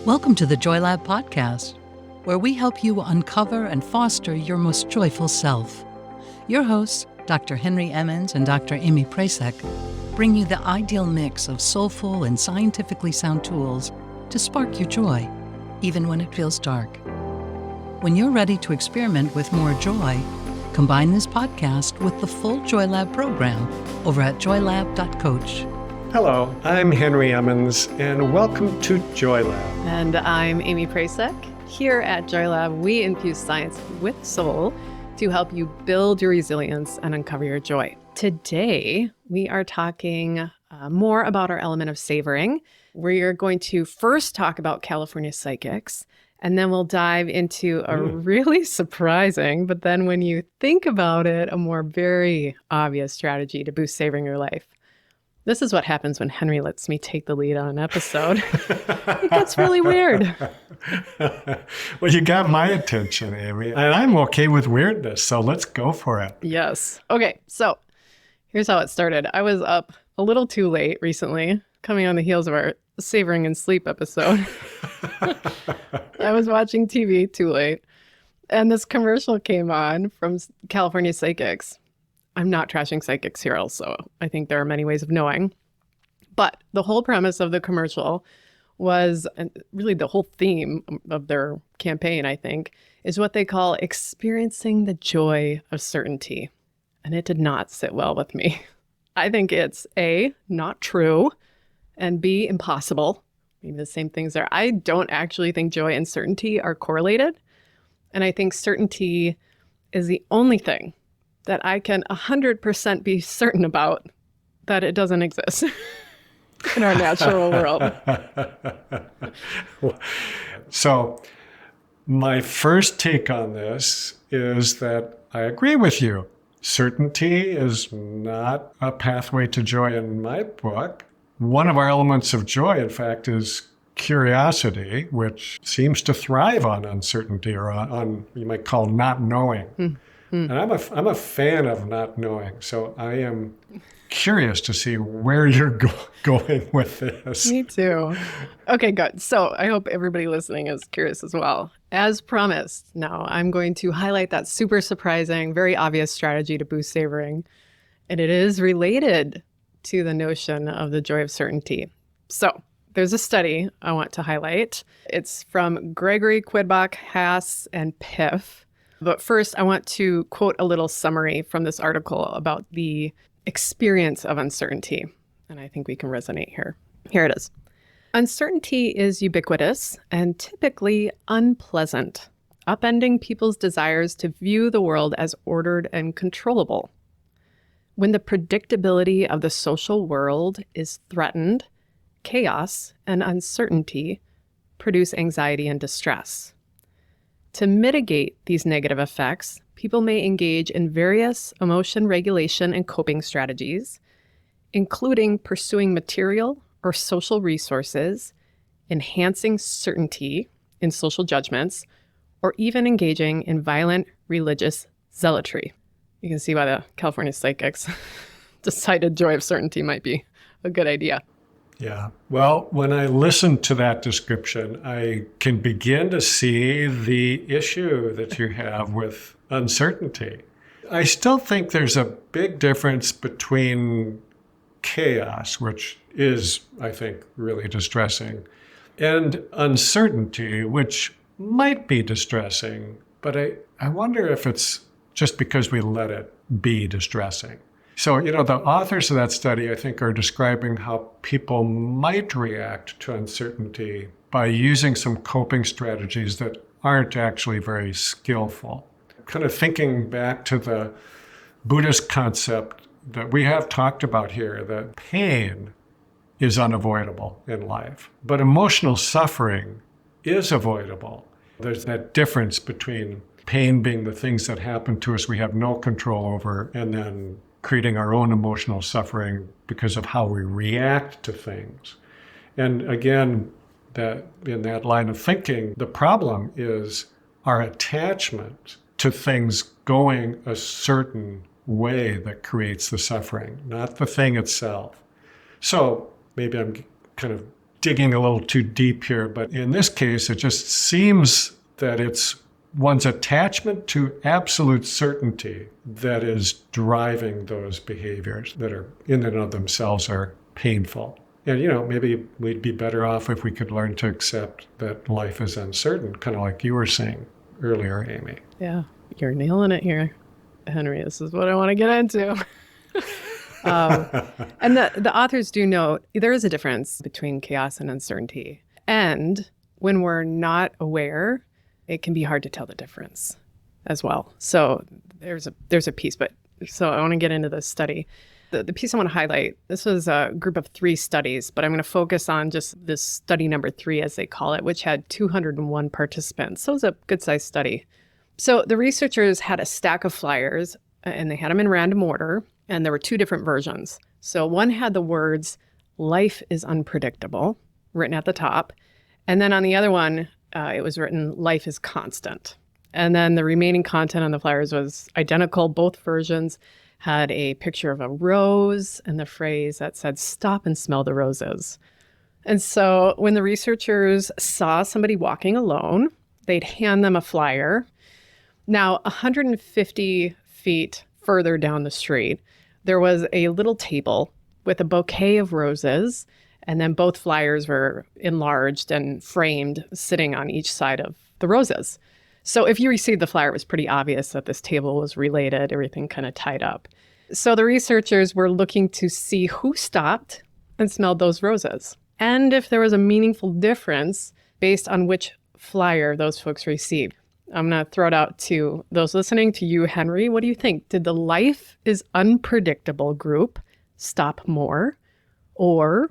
Welcome to the Joy Lab podcast, where we help you uncover and foster your most joyful self. Your hosts, Dr. Henry Emmons and Dr. Amy Prasek, bring you the ideal mix of soulful and scientifically sound tools to spark your joy, even when it feels dark. When you're ready to experiment with more joy, combine this podcast with the full Joy Lab program over at joylab.coach. Hello, I'm Henry Emmons, and welcome to Joy Lab. And I'm Amy Prasek. Here at Joy Lab, we infuse science with soul to help you build your resilience and uncover your joy. Today, we are talking more about our element of savoring. We are going to first talk about California psychics, and then we'll dive into a really surprising, but then when you think about it, a more very obvious strategy to boost savoring your life. This is what happens when Henry lets me take the lead on an episode. It gets really weird. Well, you got my attention, Amy, and I'm okay with weirdness, so let's go for it. Yes. Okay, so here's how it started. I was up a little too late recently, coming on the heels of our Savoring and Sleep episode. I was watching TV too late, and this commercial came on from California psychics. I'm not trashing psychics here also. I think there are many ways of knowing. But the whole premise of the commercial was, and really the whole theme of their campaign, I think, is what they call experiencing the joy of certainty. And it did not sit well with me. I think it's A, not true, and B, impossible. Maybe the same things there. I don't actually think joy and certainty are correlated. And I think certainty is the only thing that I can 100% be certain about that it doesn't exist in our natural world. So my first take on this is that I agree with you. Certainty is not a pathway to joy in my book. One of our elements of joy, in fact, is curiosity, which seems to thrive on uncertainty or on you might call not knowing. And I'm a fan of not knowing, so I am curious to see where you're going with this. Me too. Okay, good. So I hope everybody listening is curious as well. As promised, now I'm going to highlight that super surprising, very obvious strategy to boost savoring, and it is related to the notion of the joy of certainty. So there's a study I want to highlight. It's from Gregory, Quidbach, Haas, and Piff. But first, I want to quote a little summary from this article about the experience of uncertainty. And I think we can resonate here. Here it is. Uncertainty is ubiquitous and typically unpleasant, upending people's desires to view the world as ordered and controllable. When the predictability of the social world is threatened, chaos and uncertainty produce anxiety and distress. To mitigate these negative effects, people may engage in various emotion regulation and coping strategies, including pursuing material or social resources, enhancing certainty in social judgments, or even engaging in violent religious zealotry. You can see why the California psychics decided joy of certainty might be a good idea. Yeah. Well, when I listen to that description, I can begin to see the issue that you have with uncertainty. I still think there's a big difference between chaos, which is, I think, really distressing, and uncertainty, which might be distressing, but I wonder if it's just because we let it be distressing. So, the authors of that study, I think, are describing how people might react to uncertainty by using some coping strategies that aren't actually very skillful. Kind of thinking back to the Buddhist concept that we have talked about here, that pain is unavoidable in life, but emotional suffering is avoidable. There's that difference between pain being the things that happen to us we have no control over, and then creating our own emotional suffering because of how we react to things. And again, that in that line of thinking, the problem is our attachment to things going a certain way that creates the suffering, not the thing itself. So maybe I'm kind of digging a little too deep here, but in this case, it just seems that it's one's attachment to absolute certainty that is driving those behaviors that are in and of themselves are painful. And, maybe we'd be better off if we could learn to accept that life is uncertain, kind of like you were saying earlier, Amy. Yeah, you're nailing it here, Henry. This is what I want to get into. And the authors do note there is a difference between chaos and uncertainty. And when we're not aware, it can be hard to tell the difference as well. So there's a piece, so I want to get into this study. The piece I want to highlight, this was a group of 3 studies, but I'm going to focus on just this study number 3, as they call it, which had 201 participants. So it was a good-sized study. So the researchers had a stack of flyers, and they had them in random order, and there were 2 different versions. So one had the words, "Life is unpredictable," written at the top. And then on the other one, it was written, "Life is constant." And then the remaining content on the flyers was identical. Both versions had a picture of a rose and the phrase that said, "Stop and smell the roses." And so when the researchers saw somebody walking alone, they'd hand them a flyer. Now, 150 feet further down the street, there was a little table with a bouquet of roses, and then both flyers were enlarged and framed, sitting on each side of the roses. So if you received the flyer, it was pretty obvious that this table was related, everything kind of tied up. So the researchers were looking to see who stopped and smelled those roses, and if there was a meaningful difference based on which flyer those folks received. I'm going to throw it out to those listening, to you, Henry. What do you think? Did the "Life is Unpredictable" group stop more? Or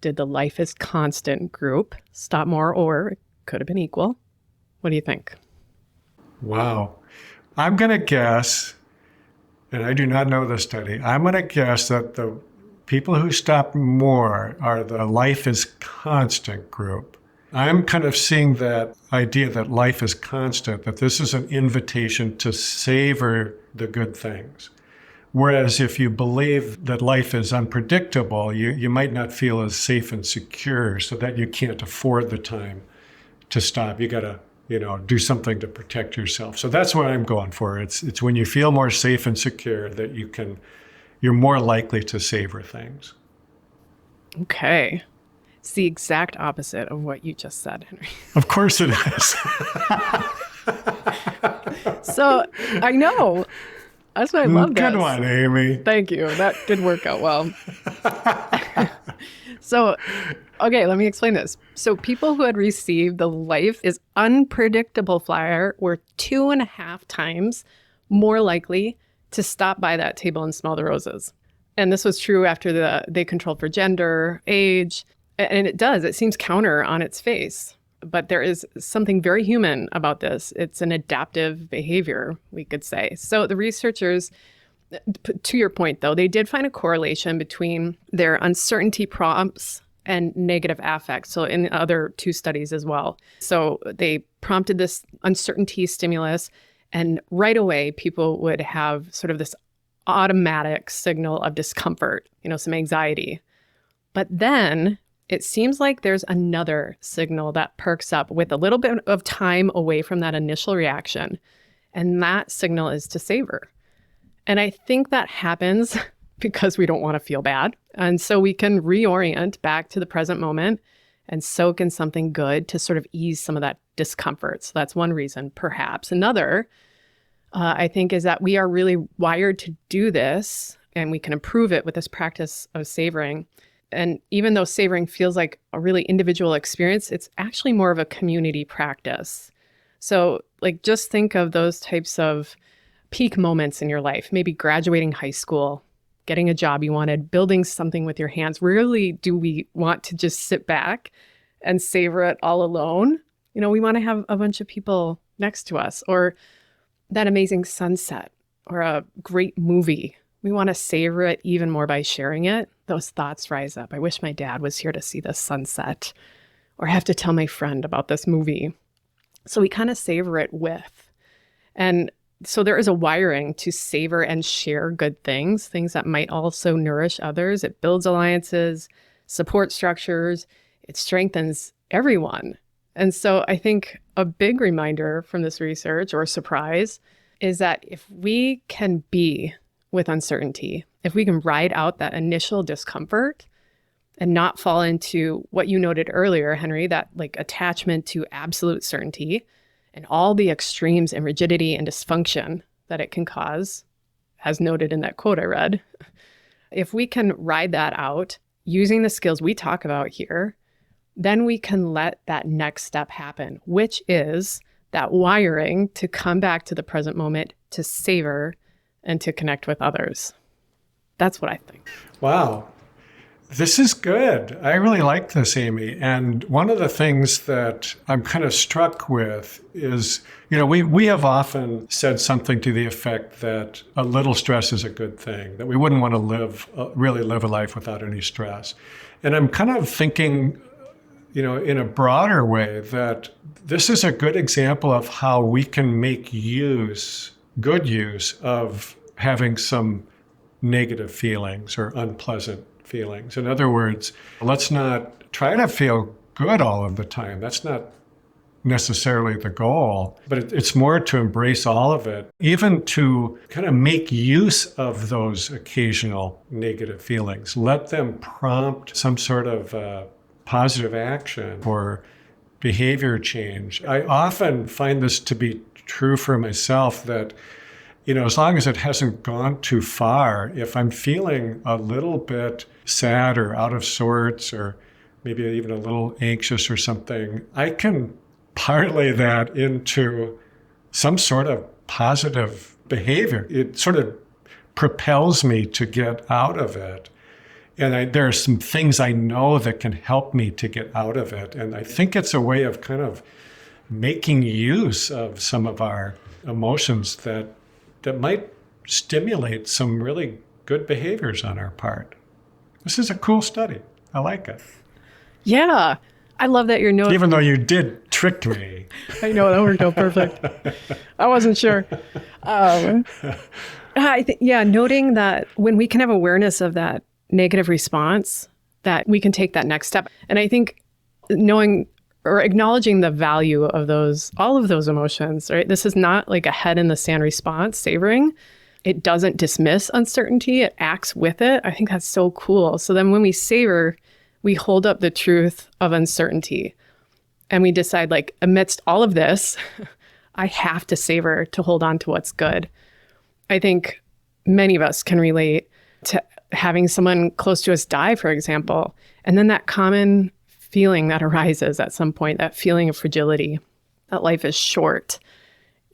did the "Life is Constant" group stop more? Or it could have been equal. What do you think? Wow. I'm going to guess, and I do not know the study, I'm going to guess that the people who stop more are the "Life is Constant" group. I'm kind of seeing that idea that life is constant, that this is an invitation to savor the good things. Whereas if you believe that life is unpredictable, you might not feel as safe and secure, so that you can't afford the time to stop. You got to, do something to protect yourself. So that's what I'm going for. It's when you feel more safe and secure that you're more likely to savor things. Okay. It's the exact opposite of what you just said, Henry. Of course it is. So I know. That's why I love this. Good one, Amy. Thank you. That did work out well. So, okay, let me explain this. So people who had received the "Life is Unpredictable" flyer were 2.5 times more likely to stop by that table and smell the roses. And this was true after they controlled for gender, age, and it seems counter on its face. But there is something very human about this. It's an adaptive behavior, we could say. So the researchers, to your point, though, they did find a correlation between their uncertainty prompts and negative affect. So in the other 2 studies as well. So they prompted this uncertainty stimulus, and right away, people would have sort of this automatic signal of discomfort, some anxiety. But then it seems like there's another signal that perks up with a little bit of time away from that initial reaction. And that signal is to savor. And I think that happens because we don't want to feel bad. And so we can reorient back to the present moment and soak in something good to sort of ease some of that discomfort. So that's one reason, perhaps. Another, I think, is that we are really wired to do this, and we can improve it with this practice of savoring. And even though savoring feels like a really individual experience, it's actually more of a community practice. So just think of those types of peak moments in your life, maybe graduating high school, getting a job you wanted, building something with your hands. Rarely do we want to just sit back and savor it all alone. We want to have a bunch of people next to us, or that amazing sunset, or a great movie. We want to savor it even more by sharing it. Those thoughts rise up. I wish my dad was here to see this sunset, or I have to tell my friend about this movie. So we kind of savor it with. And so there is a wiring to savor and share good things that might also nourish others. It builds alliances, support structures. it strengthens everyone. And so I think a big reminder from this research, or surprise, is that if we can be with uncertainty, if we can ride out that initial discomfort and not fall into what you noted earlier, Henry, that like attachment to absolute certainty and all the extremes and rigidity and dysfunction that it can cause, as noted in that quote I read, if we can ride that out using the skills we talk about here, then we can let that next step happen, which is that wiring to come back to the present moment, to savor, and to connect with others. That's what I think. Wow. This is good. I really like this, Amy. And one of the things that I'm kind of struck with is, we have often said something to the effect that a little stress is a good thing, that we wouldn't want to really live a life without any stress. And I'm kind of thinking, in a broader way, that this is a good example of how we can make good use of having some negative feelings or unpleasant feelings. In other words, let's not try to feel good all of the time. That's not necessarily the goal, but it's more to embrace all of it, even to kind of make use of those occasional negative feelings. Let them prompt some sort of positive action or behavior change. I often find this to be true for myself that, as long as it hasn't gone too far, if I'm feeling a little bit sad or out of sorts or maybe even a little anxious or something, I can parlay that into some sort of positive behavior. It sort of propels me to get out of it. And there are some things I know that can help me to get out of it. And I think it's a way of kind of making use of some of our emotions that might stimulate some really good behaviors on our part. This is a cool study. I like it. Yeah. I love that you're noting. Even though you did trick me. I know, that worked out perfect. I wasn't sure. Noting that when we can have awareness of that negative response, that we can take that next step. And I think knowing or acknowledging the value of all of those emotions, right? This is not like a head in the sand response, savoring. It doesn't dismiss uncertainty. It acts with it. I think that's so cool. So then when we savor, we hold up the truth of uncertainty and we decide, like, amidst all of this, I have to savor to hold on to what's good. I think many of us can relate to having someone close to us die, for example, and then that common feeling that arises at some point, that feeling of fragility, that life is short,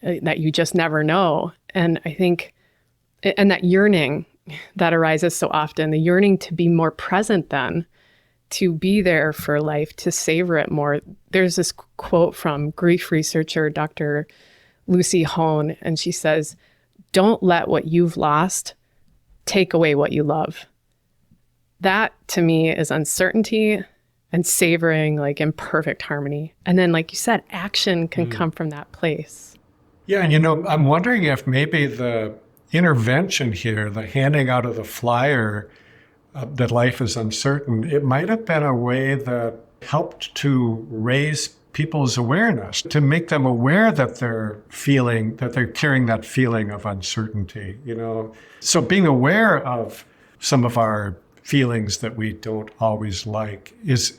that you just never know. And I think, and that yearning that arises so often, the yearning to be more present then, to be there for life, to savor it more. There's this quote from grief researcher, Dr. Lucy Hone, and she says, "Don't let what you've lost take away what you love." That to me is uncertainty and savoring, like, in perfect harmony. And then, like you said, action can come from that place. Yeah, and I'm wondering if maybe the intervention here, the handing out of the flyer that life is uncertain, it might have been a way that helped to raise people's awareness, to make them aware that they're carrying that feeling of uncertainty, So being aware of some of our feelings that we don't always like is,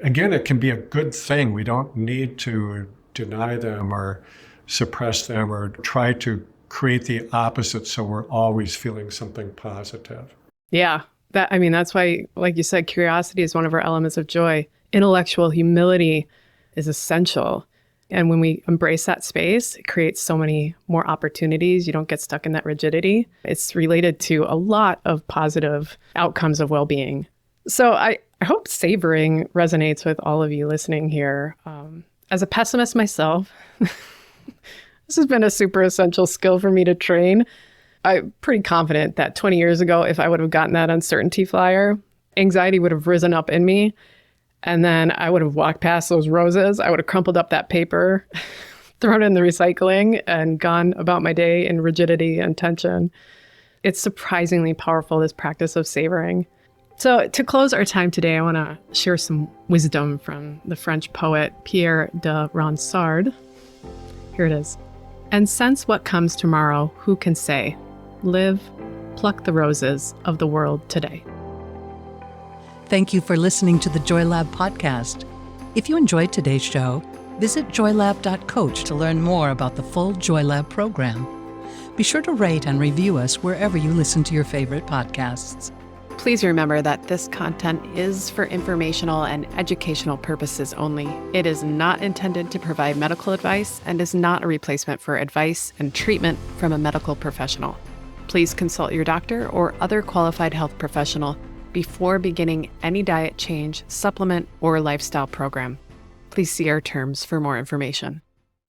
again, it can be a good thing. We don't need to deny them or suppress them or try to create the opposite so we're always feeling something positive. Yeah. That's why, like you said, curiosity is one of our elements of joy. Intellectual humility is essential. And when we embrace that space, it creates so many more opportunities. You don't get stuck in that rigidity. It's related to a lot of positive outcomes of well-being. So I hope savoring resonates with all of you listening here. As a pessimist myself, this has been a super essential skill for me to train. I'm pretty confident that 20 years ago, if I would have gotten that uncertainty flyer, anxiety would have risen up in me. And then I would have walked past those roses. I would have crumpled up that paper, thrown it in the recycling, and gone about my day in rigidity and tension. It's surprisingly powerful, this practice of savoring. So to close our time today, I want to share some wisdom from the French poet Pierre de Ronsard. Here it is. And since what comes tomorrow, who can say? Live, pluck the roses of the world today. Thank you for listening to the Joy Lab podcast. If you enjoyed today's show, visit joylab.coach to learn more about the full Joy Lab program. Be sure to rate and review us wherever you listen to your favorite podcasts. Please remember that this content is for informational and educational purposes only. It is not intended to provide medical advice and is not a replacement for advice and treatment from a medical professional. Please consult your doctor or other qualified health professional before beginning any diet change, supplement, or lifestyle program. Please see our terms for more information.